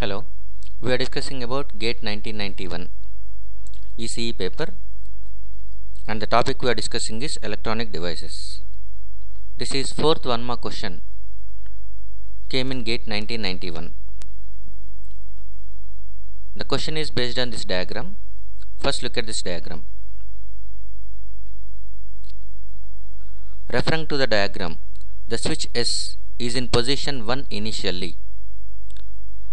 Hello, we are discussing about GATE 1991 ECE paper, and the topic we are discussing is electronic devices. This is fourth one mark question, came in GATE 1991. The question is based on this diagram. First look at this diagram. Referring to the diagram, the switch S is in position 1 initially,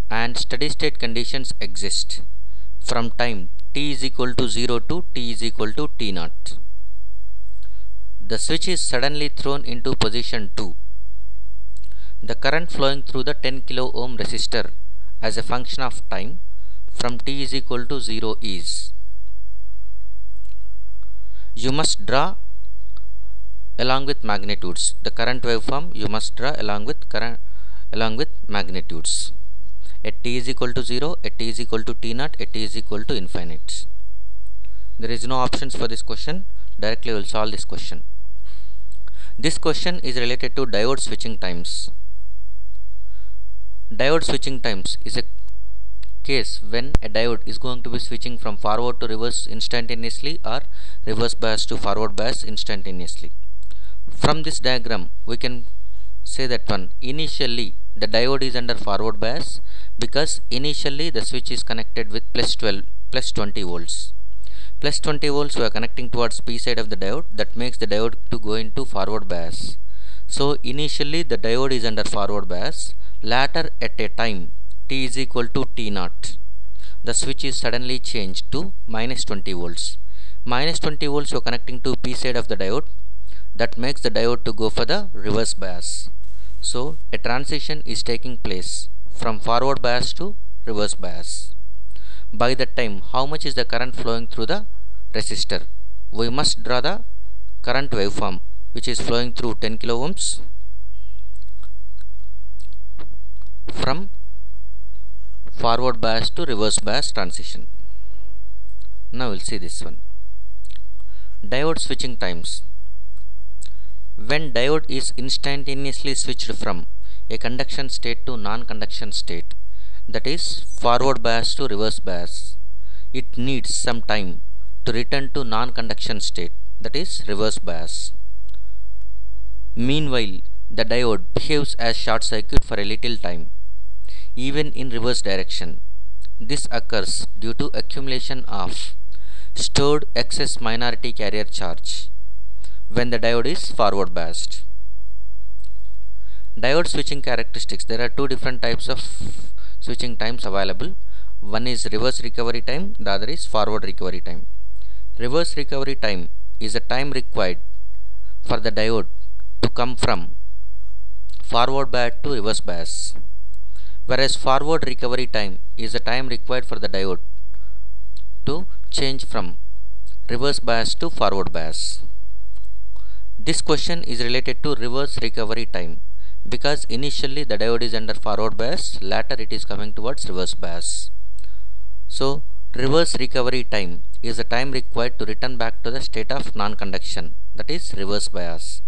and steady state conditions exist from time t is equal to 0 to t is equal to t naught. The switch is suddenly thrown into position 2. The current flowing through the 10 kilo ohm resistor as a function of time from t is equal to 0 is. You must draw along with magnitudes. The current waveform you must draw along with magnitudes. At t is equal to 0, at t is equal to t naught, at t is equal to infinite. There is no options for this question. Directly we will solve this question. This question is related to diode switching times. Diode switching times is a case when a diode is going to be switching from forward to reverse instantaneously or reverse bias to forward bias instantaneously. From this diagram we can say that initially the diode is under forward bias because initially the switch is connected with plus 20 volts. Plus 20 volts we are connecting towards P side of the diode, that makes the diode to go into forward bias. So initially the diode is under forward bias. Later at a time t is equal to t naught, the switch is suddenly changed to minus 20 volts. Minus 20 volts we are connecting to P side of the diode, that makes the diode to go for the reverse bias. So a transition is taking place from forward bias to reverse bias. By that time, how much is the current flowing through the resistor? We must draw the current waveform which is flowing through 10 kilo ohms from forward bias to reverse bias transition. Now we'll see this one. Diode switching times. When diode is instantaneously switched from a conduction state to non-conduction state, that is forward bias to reverse bias, it needs some time to return to non-conduction state, that is reverse bias. Meanwhile, the diode behaves as short circuit for a little time, even in reverse direction. This occurs due to accumulation of stored excess minority carrier charge when the diode is forward biased. Diode switching characteristics. There are two different types of switching times available. One is reverse recovery time, the other is forward recovery time. Reverse recovery time is the time required for the diode to come from forward bias to reverse bias, whereas forward recovery time is the time required for the diode to change from reverse bias to forward bias. This question is related to reverse recovery time because initially the diode is under forward bias, later it is coming towards reverse bias. So reverse recovery time is the time required to return back to the state of non-conduction, that is reverse bias,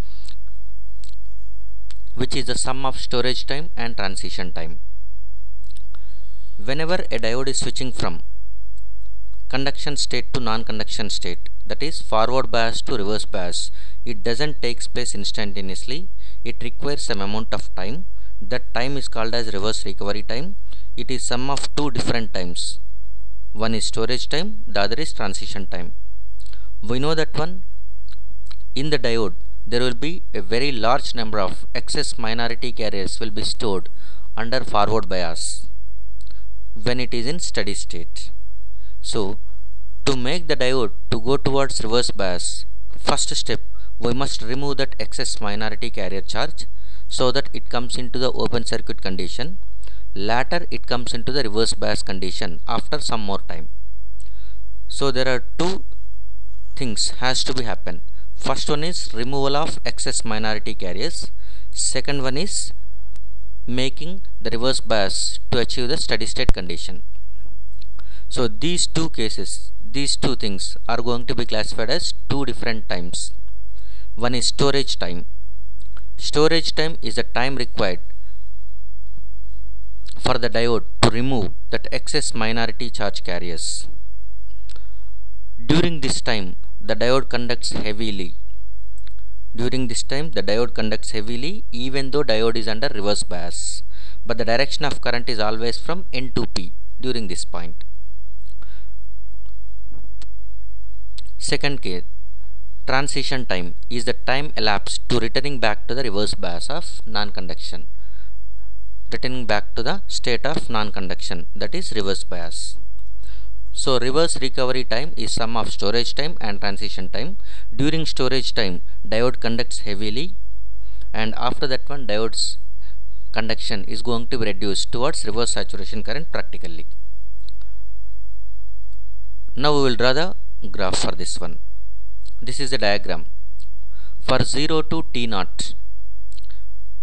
which is the sum of storage time and transition time. Whenever a diode is switching from conduction state to non-conduction state, that is forward bias to reverse bias, it doesn't take place instantaneously. It requires some amount of time. That time is called as reverse recovery time. It is sum of two different times. One is storage time, the other is transition time. We know that in the diode there will be a very large number of excess minority carriers will be stored under forward bias when it is in steady state. So to make the diode to go towards reverse bias, first step we must remove that excess minority carrier charge so that it comes into the open circuit condition. Later it comes into the reverse bias condition after some more time. So there are two things has to be happen. First one is removal of excess minority carriers. Second one is making the reverse bias to achieve the steady state condition. So these two cases, these two things are going to be classified as two different times. One is storage time. Storage time is the time required for the diode to to remove that excess minority charge carriers. During this time, the diode conducts heavily. During this time, the diode conducts heavily even though diode is under reverse bias. But the direction of current is always from N to P during this point. Second case, transition time is the time elapsed to returning back to the reverse bias of non-conduction. Returning back to the state of non-conduction, that is reverse bias. So reverse recovery time is sum of storage time and transition time. During storage time, diode conducts heavily, and after that one, diode's conduction is going to be reduced towards reverse saturation current practically. Now we will draw the graph for this one. This is the diagram. For 0 to T0,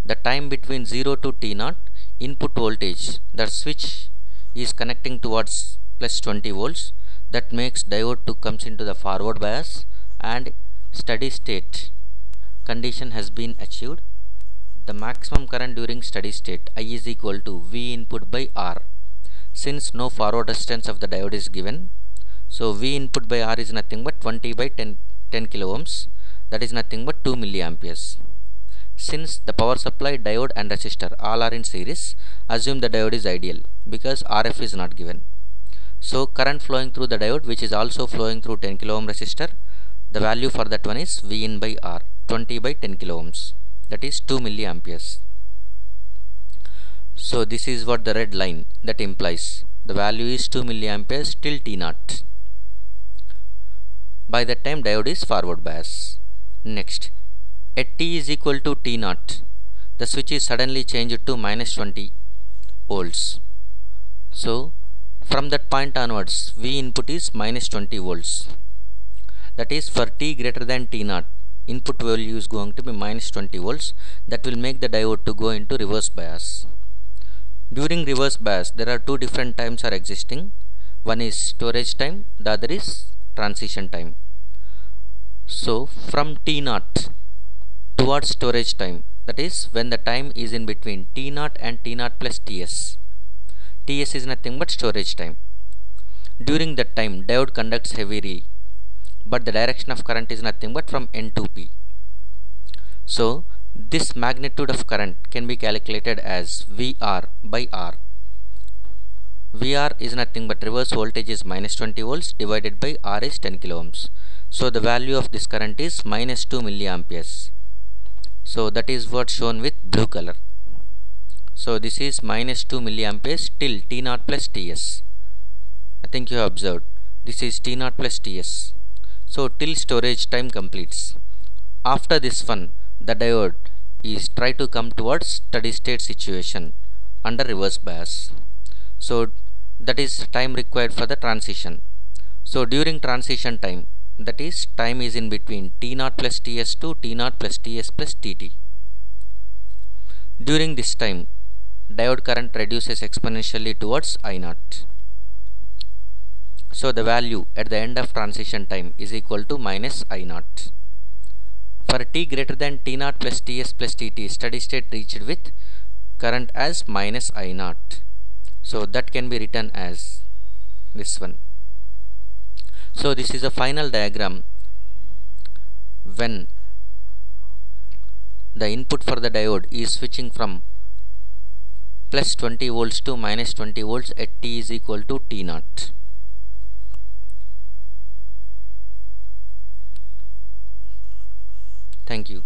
the time between 0 to T0, input voltage, the switch is connecting towards plus 20 volts. That makes diode to comes into the forward bias and steady state condition has been achieved. The maximum current during steady state, I is equal to V input by R. Since no forward resistance of the diode is given, so V input by R is nothing but 20 by 10 kilo ohms, that is nothing but 2 milliamperes. Since the power supply, diode and resistor all are in series, assume the diode is ideal because RF is not given. So current flowing through the diode, which is also flowing through 10 kilo ohm resistor, the value for that one is V in by R, 20 by 10 kilo ohms, that is 2 milliamperes. So this is what the red line that implies. The value is 2 milliamperes till T0. By that time, diode is forward bias. Next, at T is equal to T0, the switch is suddenly changed to minus 20 volts. So from that point onwards, V input is minus 20 volts. That is, for T greater than T0, input value is going to be minus 20 volts. That will make the diode to go into reverse bias. During reverse bias, there are two different times are existing. One is storage time, the other is transition time. So from T0 towards storage time, that is when the time is in between T0 and T0 plus Ts. Ts is nothing but storage time. During that time, diode conducts heavily, but the direction of current is nothing but from N to P. So this magnitude of current can be calculated as VR by R. VR is nothing but reverse voltage is minus 20 volts divided by R is 10 kilo ohms. So the value of this current is minus 2 milliamperes. So that is what shown with blue color. So this is minus 2 milliamperes till T0 plus Ts. I think you have observed. This is T0 plus Ts. So till storage time completes. After this one, the diode is try to come towards steady state situation under reverse bias. So that is time required for the transition. So during transition time, that is time is in between T0 plus Ts to T0 plus Ts plus Tt. During this time, diode current reduces exponentially towards I0. So the value at the end of transition time is equal to minus I0. For T greater than T0 plus Ts plus Tt, steady state reached with current as minus I0. So that can be written as this one. So this is a final diagram when the input for the diode is switching from plus 20 volts to minus 20 volts at T is equal to T0. Thank you.